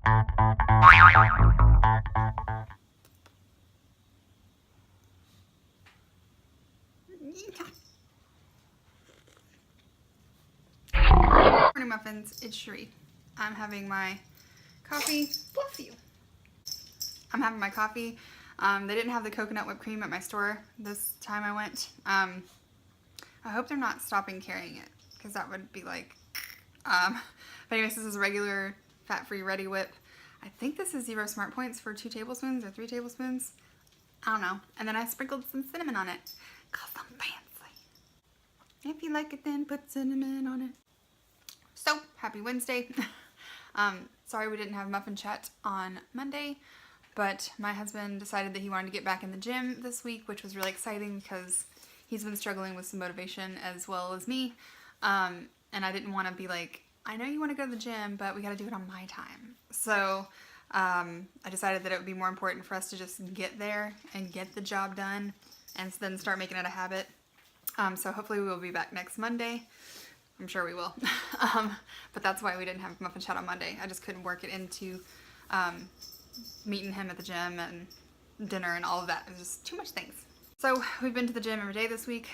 Morning muffins, it's Cherie. I'm having my coffee. Bless you. I'm having my coffee. They didn't have the coconut whipped cream at my store this time I went. I hope they're not stopping carrying it, because that would be like, but anyways, this is regular fat-free Ready Whip. I think this is 0 Smartpoints for 2 tablespoons or 3 tablespoons. I don't know. And then I sprinkled some cinnamon on it, cause I'm fancy. If you like it, then put cinnamon on it. So, happy Wednesday. Sorry we didn't have muffin chat on Monday, but my husband decided that he wanted to get back in the gym this week, which was really exciting because he's been struggling with some motivation as well as me. And I didn't want to be like, I know you want to go to the gym, but we got to do it on my time. So I decided that it would be more important for us to just get there and get the job done and then start making it a habit. So hopefully we will be back next Monday. I'm sure we will. But that's why we didn't have muffin chat on Monday. I just couldn't work it into meeting him at the gym and dinner and all of that. It was just too much things. So we've been to the gym every day this week.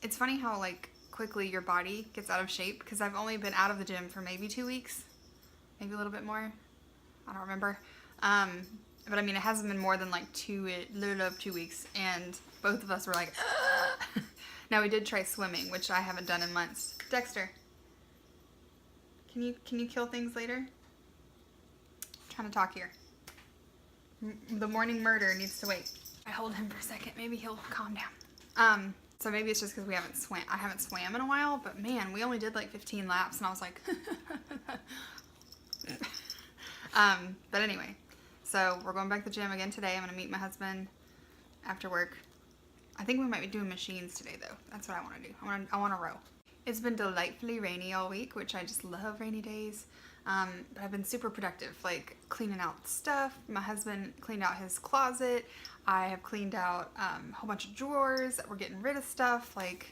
It's funny how like quickly your body gets out of shape, because I've only been out of the gym for maybe 2 weeks, maybe a little bit more. I don't remember. But I mean, it hasn't been more than like 2 weeks, and both of us were like, ugh. Now we did try swimming, which I haven't done in months. Dexter, can you kill things later? I'm trying to talk here. The morning murder needs to wait. I hold him for a second, maybe he'll calm down. So maybe it's just because I haven't swam in a while, but man, we only did like 15 laps, and I was like, but anyway, so we're going back to the gym again today. I'm gonna meet my husband after work. I think we might be doing machines today though. That's what I want to do. I want to row. It's been delightfully rainy all week, which I just love rainy days. But I've been super productive, like cleaning out stuff. My husband cleaned out his closet. I have cleaned out a whole bunch of drawers. We're getting rid of stuff. Like,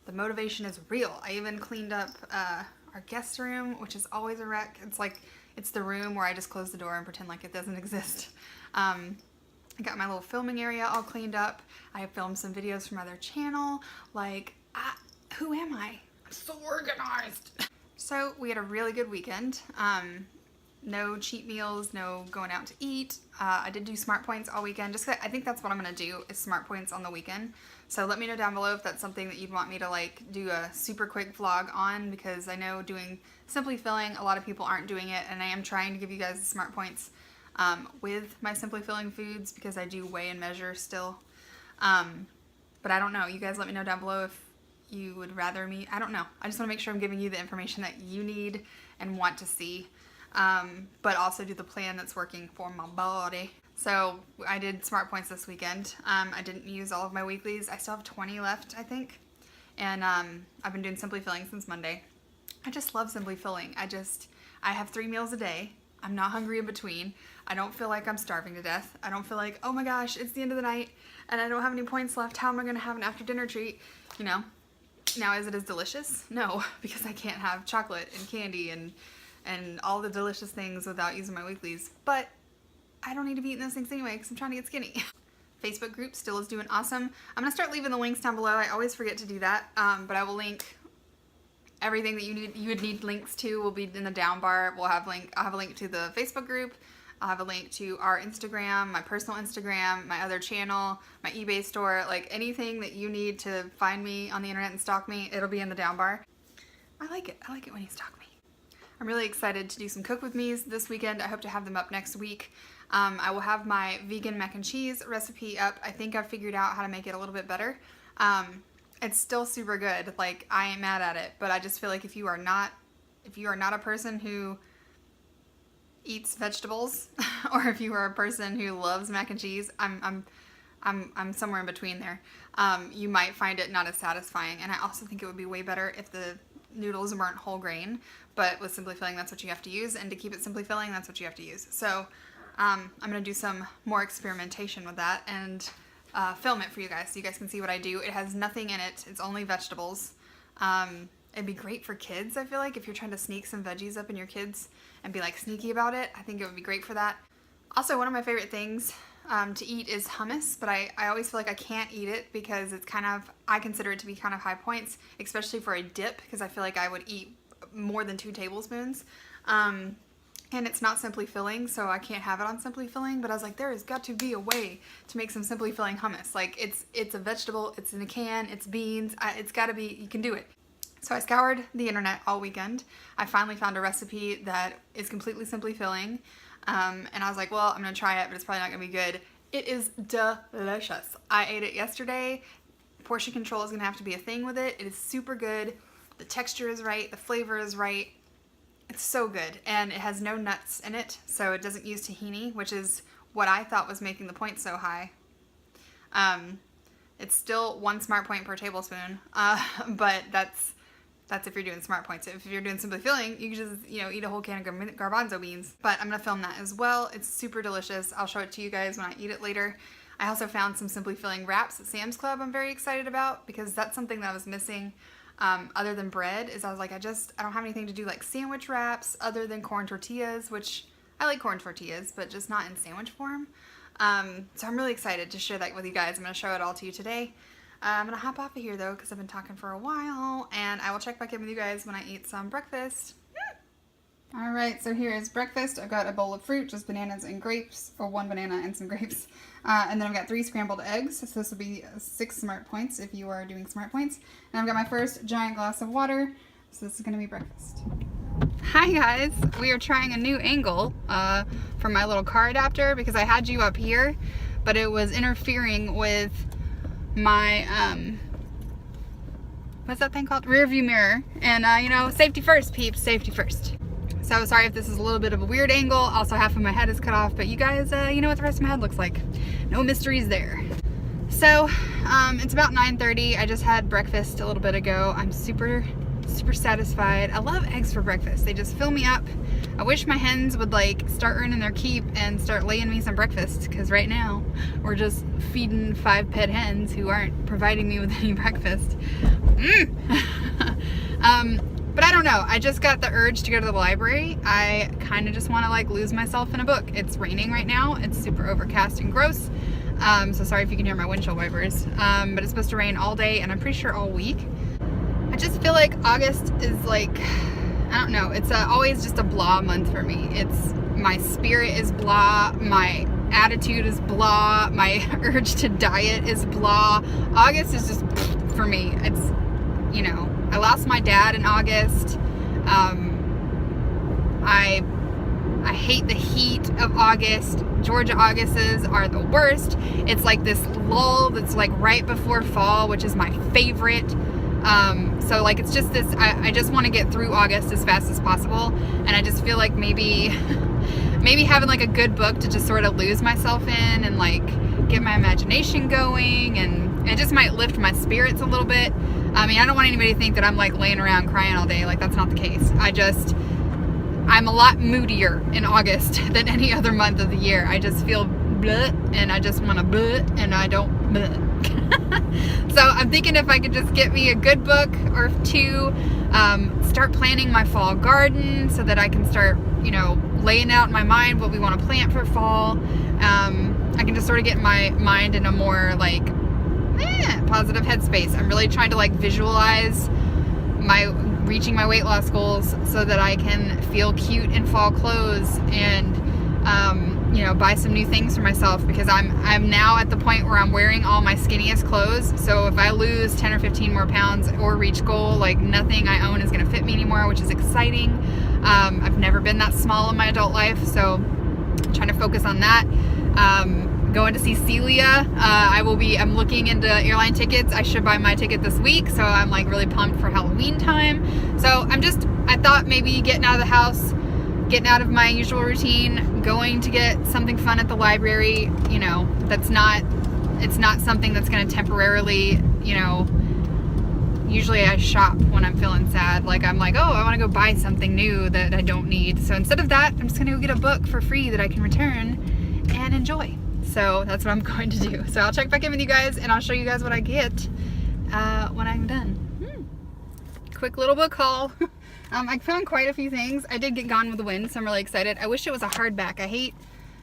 the motivation is real. I even cleaned up our guest room, which is always a wreck. It's like, it's the room where I just close the door and pretend like it doesn't exist. I got my little filming area all cleaned up. I have filmed some videos from my other channel. Like, who am I? I'm so organized. So we had a really good weekend. No cheat meals, no going out to eat. I did do Smartpoints all weekend. Just 'cause I think that's what I'm gonna do, is Smartpoints on the weekend. So let me know down below if that's something that you'd want me to like do a super quick vlog on, because I know doing Simply Filling, a lot of people aren't doing it, and I am trying to give you guys the Smartpoints with my Simply Filling foods, because I do weigh and measure still. But I don't know. You guys let me know down below if you would rather me. I don't know. I just want to make sure I'm giving you the information that you need and want to see. But also do the plan that's working for my body. So I did Smartpoints this weekend. I didn't use all of my weeklies. I still have 20 left, I think. And I've been doing Simply Filling since Monday. I just love Simply Filling. I have 3 meals a day. I'm not hungry in between. I don't feel like I'm starving to death. I don't feel like, oh my gosh, it's the end of the night and I don't have any points left. How am I gonna have an after dinner treat? You know? Now, is it as delicious? No, because I can't have chocolate and candy and all the delicious things without using my weeklies. But I don't need to be eating those things anyway, because I'm trying to get skinny. Facebook group still is doing awesome. I'm gonna start leaving the links down below. I always forget to do that, but I will link everything that you would need links to will be in the down bar. I'll have a link to the Facebook group. I'll have a link to our Instagram, my personal Instagram, my other channel, my eBay store, like anything that you need to find me on the internet and stalk me, it'll be in the down bar. I like it when you stalk me. I'm really excited to do some cook with me's this weekend. I hope to have them up next week. I will have my vegan mac and cheese recipe up. I think I've figured out how to make it a little bit better. It's still super good. Like, I ain't mad at it, but I just feel like if you are not a person who eats vegetables, or if you are a person who loves mac and cheese, I'm somewhere in between there. You might find it not as satisfying, and I also think it would be way better if the noodles weren't whole grain, but with Simply Filling, that's what you have to use, and to keep it Simply Filling, that's what you have to use. So I'm gonna do some more experimentation with that and film it for you guys so you guys can see what I do. It has nothing in it. It's only vegetables. it'd be great for kids, I feel like, if you're trying to sneak some veggies up in your kids and be like sneaky about it. I think it would be great for that. Also, one of my favorite things to eat is hummus, but I always feel like I can't eat it because it's kind of, I consider it to be kind of high points, especially for a dip, because I feel like I would eat more than 2 tablespoons. And it's not Simply Filling, so I can't have it on Simply Filling, but I was like, there has got to be a way to make some Simply Filling hummus. Like, it's a vegetable, it's in a can, it's beans, it's gotta be, you can do it. So I scoured the internet all weekend. I finally found a recipe that is completely Simply Filling. And I was like, well, I'm gonna try it, but it's probably not gonna be good. It is delicious. I ate it yesterday. Portion control is gonna have to be a thing with it. It is super good. The texture is right, the flavor is right. It's so good, and it has no nuts in it, so it doesn't use tahini, which is what I thought was making the point so high. It's still 1 Smartpoint per tablespoon, but that's if you're doing Smartpoints. If you're doing Simply Filling, you can just, eat a whole can of garbanzo beans. But I'm gonna film that as well. It's super delicious. I'll show it to you guys when I eat it later. I also found some Simply Filling wraps at Sam's Club I'm very excited about, because that's something that I was missing other than bread. Is I was like, I don't have anything to do like sandwich wraps other than corn tortillas, which I like corn tortillas, but just not in sandwich form. So I'm really excited to share that with you guys. I'm gonna show it all to you today. I'm gonna hop off of here though, because I've been talking for a while, and I will check back in with you guys when I eat some breakfast. Alright, so here is breakfast. I've got a bowl of fruit, just bananas and grapes, or 1 banana and some grapes. And then I've got 3 scrambled eggs, so this will be 6 Smartpoints if you are doing Smartpoints. And I've got my first giant glass of water, so this is gonna be breakfast. Hi guys, we are trying a new angle for my little car adapter, because I had you up here, but it was interfering with my what's that thing called? Rear view mirror. And safety first, peeps, safety first. So sorry if this is a little bit of a weird angle. Also, half of my head is cut off, but you guys, you know what the rest of my head looks like. No mysteries there. So it's about 9:30. I just had breakfast a little bit ago. I'm super satisfied. I love eggs for breakfast. They just fill me up. I wish my hens would start earning their keep and start laying me some breakfast, because right now we're just feeding 5 pet hens who aren't providing me with any breakfast. But I don't know. I just got the urge to go to the library. I kind of just want to lose myself in a book. It's raining right now. It's super overcast and gross. So sorry if you can hear my windshield wipers. But it's supposed to rain all day, and I'm pretty sure all week. I just feel like August is I don't know, it's always just a blah month for me. It's, my spirit is blah, my attitude is blah, my urge to diet is blah. August is just for me. It's, I lost my dad in August. I hate the heat of August. Georgia Augusts are the worst. It's like this lull that's right before fall, which is my favorite. So it's just this, I just want to get through August as fast as possible, and I just feel like maybe having a good book to just sort of lose myself in and get my imagination going, and it just might lift my spirits a little bit. I mean, I don't want anybody to think that I'm laying around crying all day. That's not the case. I'm a lot moodier in August than any other month of the year. I just feel bleh, and I just want to bleh, and I don't bleh. So I'm thinking if I could just get me a good book or 2, start planning my fall garden so that I can start, laying out in my mind what we want to plant for fall. I can just sort of get my mind in a more positive headspace. I'm really trying to visualize reaching my weight loss goals so that I can feel cute in fall clothes and buy some new things for myself, because I'm now at the point where I'm wearing all my skinniest clothes. So if I lose 10 or 15 more pounds or reach goal, nothing I own is going to fit me anymore, which is exciting. I've never been that small in my adult life, so I'm trying to focus on that. Going to see Celia. I'm looking into airline tickets. I should buy my ticket this week, so I'm really pumped for Halloween time. So I thought maybe getting out of the house, getting out of my usual routine, going to get something fun at the library, it's not something that's going to temporarily, usually I shop when I'm feeling sad. I'm oh, I want to go buy something new that I don't need. So instead of that, I'm just going to go get a book for free that I can return and enjoy. So that's what I'm going to do. So I'll check back in with you guys, and I'll show you guys what I get when I'm done. quick little book haul. I found quite a few things. I did get Gone with the Wind, so I'm really excited. I wish it was a hardback. I hate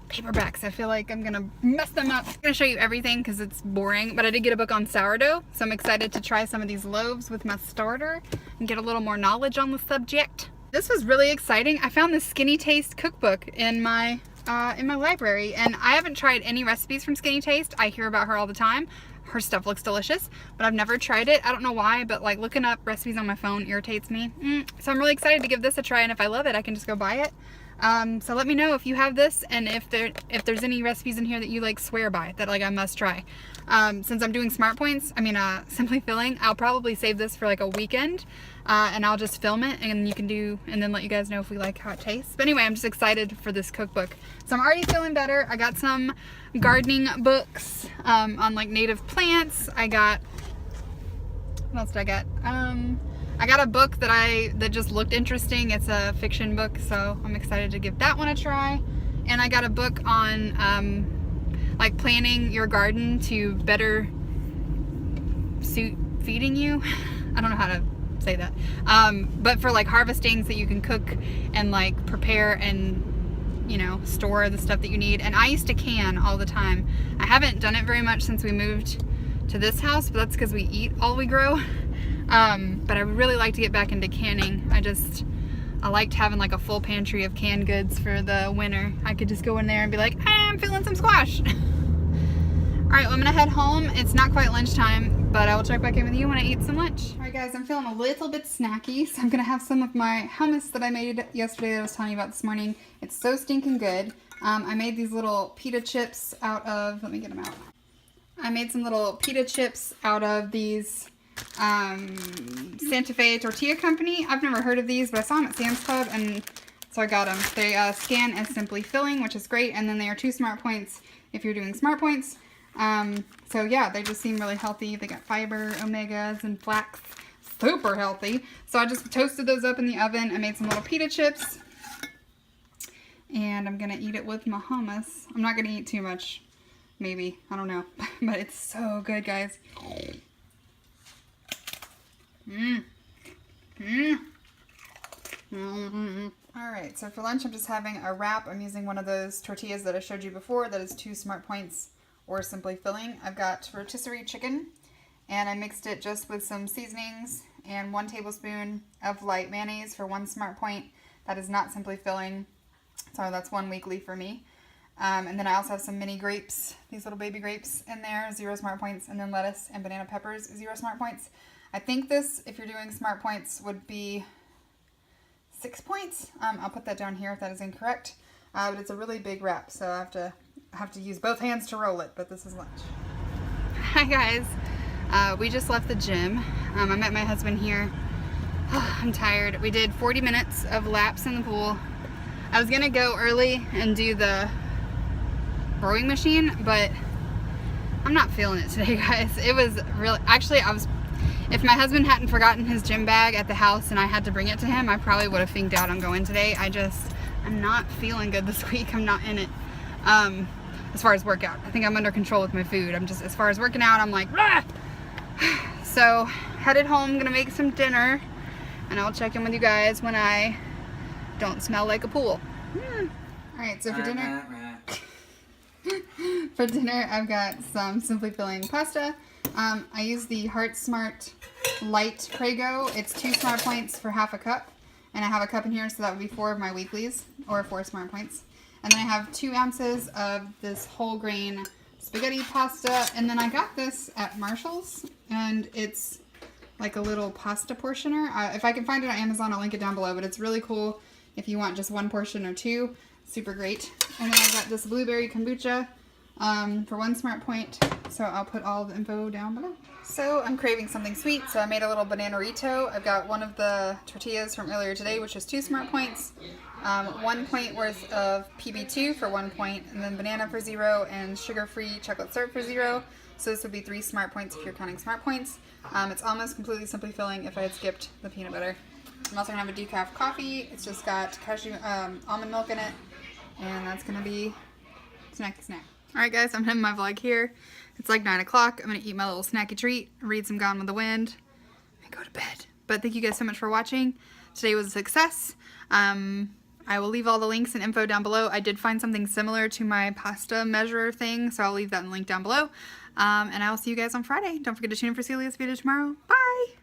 paperbacks. I feel like I'm gonna mess them up. I'm gonna show you everything because it's boring, but I did get a book on sourdough, so I'm excited to try some of these loaves with my starter and get a little more knowledge on the subject. This was really exciting. I found this Skinny Taste cookbook in my library, and I haven't tried any recipes from Skinny Taste. I hear about her all the time. Her stuff looks delicious, but I've never tried it. I don't know why, but like looking up recipes on my phone irritates me. So I'm really excited to give this a try, and if I love it, I can just go buy it. So let me know if you have this, and if there's any recipes in here that you like swear by, that like I must try. Since I'm doing Smartpoints, Simply Filling, I'll probably save this for like a weekend, and I'll just film it, and then let you guys know if we like how it tastes. But anyway, I'm just excited for this cookbook. So I'm already feeling better. I got some gardening books, on like native plants. What else did I get? I got a book that just looked interesting. It's a fiction book, so I'm excited to give that one a try. And I got a book on like planning your garden to better suit feeding you. I don't know how to say that. But for like harvesting so you can cook and like prepare and store the stuff that you need. And I used to can all the time. I haven't done it very much since we moved to this house, but that's because we eat all we grow. But I would really like to get back into canning. I liked having like a full pantry of canned goods for the winter. I could just go in there and be like, hey, I'm feeling some squash. Alright, well, I'm gonna head home. It's not quite lunchtime, but I will check back in with you when I eat some lunch. Alright guys, I'm feeling a little bit snacky, so I'm gonna have some of my hummus that I made yesterday that I was telling you about this morning. It's so stinking good. I made these little pita chips out of, let me get them out. I made some little pita chips out of these Santa Fe Tortilla Company. I've never heard of these, but I saw them at Sam's Club, and so I got them. They scan as Simply Filling, which is great, and then they are 2 Smartpoints if you're doing Smartpoints. So yeah, they just seem really healthy. They got fiber, omegas, and flax. Super healthy. So I just toasted those up in the oven. I made some little pita chips, and I'm gonna eat it with my hummus. I'm not gonna eat too much, maybe, I don't know, but it's so good, guys. Alright, so for lunch I'm just having a wrap. I'm using one of those tortillas that I showed you before that is 2 Smartpoints or Simply Filling. I've got rotisserie chicken, and I mixed it just with some seasonings and 1 tablespoon of light mayonnaise for 1 Smartpoint. That is not Simply Filling, so that's 1 weekly for me. And then I also have some mini grapes, these little baby grapes in there, 0 Smartpoints, and then lettuce and banana peppers, 0 Smartpoints. I think this, if you're doing Smartpoints, would be 6 points. I'll put that down here if that is incorrect. But it's a really big wrap, so I have to use both hands to roll it, but this is lunch. Hi guys. We just left the gym. I met my husband here. I'm tired. We did 40 minutes of laps in the pool. I was gonna go early and do the rowing machine, but I'm not feeling it today, guys. It was really, actually, if my husband hadn't forgotten his gym bag at the house and I had to bring it to him, I probably would have finked out on going today. I'm not feeling good this week. I'm not in it. As far as workout, I think I'm under control with my food. As far as working out, I'm like, rah! So, headed home, gonna make some dinner, and I'll check in with you guys when I don't smell like a pool. Alright, so for dinner, I've got some Simply Filling pasta. I use the Heart Smart Light Prego. It's 2 Smartpoints for half a cup. And I have a cup in here, so that would be 4 of my weeklies, or 4 Smartpoints. And then I have 2 ounces of this whole grain spaghetti pasta. And then I got this at Marshall's, and it's like a little pasta portioner. If I can find it on Amazon, I'll link it down below, but it's really cool if you want just 1 portion or 2. Super great. And then I got this blueberry kombucha for 1 Smartpoint, so I'll put all the info down below. So I'm craving something sweet, so I made a little banana-rito. I've got one of the tortillas from earlier today, which is 2 Smartpoints, 1 point worth of PB2 for 1 point, and then banana for 0, and sugar-free chocolate syrup for 0. So this would be 3 Smartpoints if you're counting Smartpoints. It's almost completely Simply Filling if I had skipped the peanut butter. I'm also going to have a decaf coffee. It's just got cashew almond milk in it, and that's going to be snacky snack. Alright guys, I'm ending my vlog here. It's like 9 o'clock. I'm going to eat my little snacky treat, read some Gone with the Wind, and go to bed. But thank you guys so much for watching. Today was a success. I will leave all the links and info down below. I did find something similar to my pasta measure thing, so I'll leave that link down below. And I will see you guys on Friday. Don't forget to tune in for Celia's video tomorrow. Bye!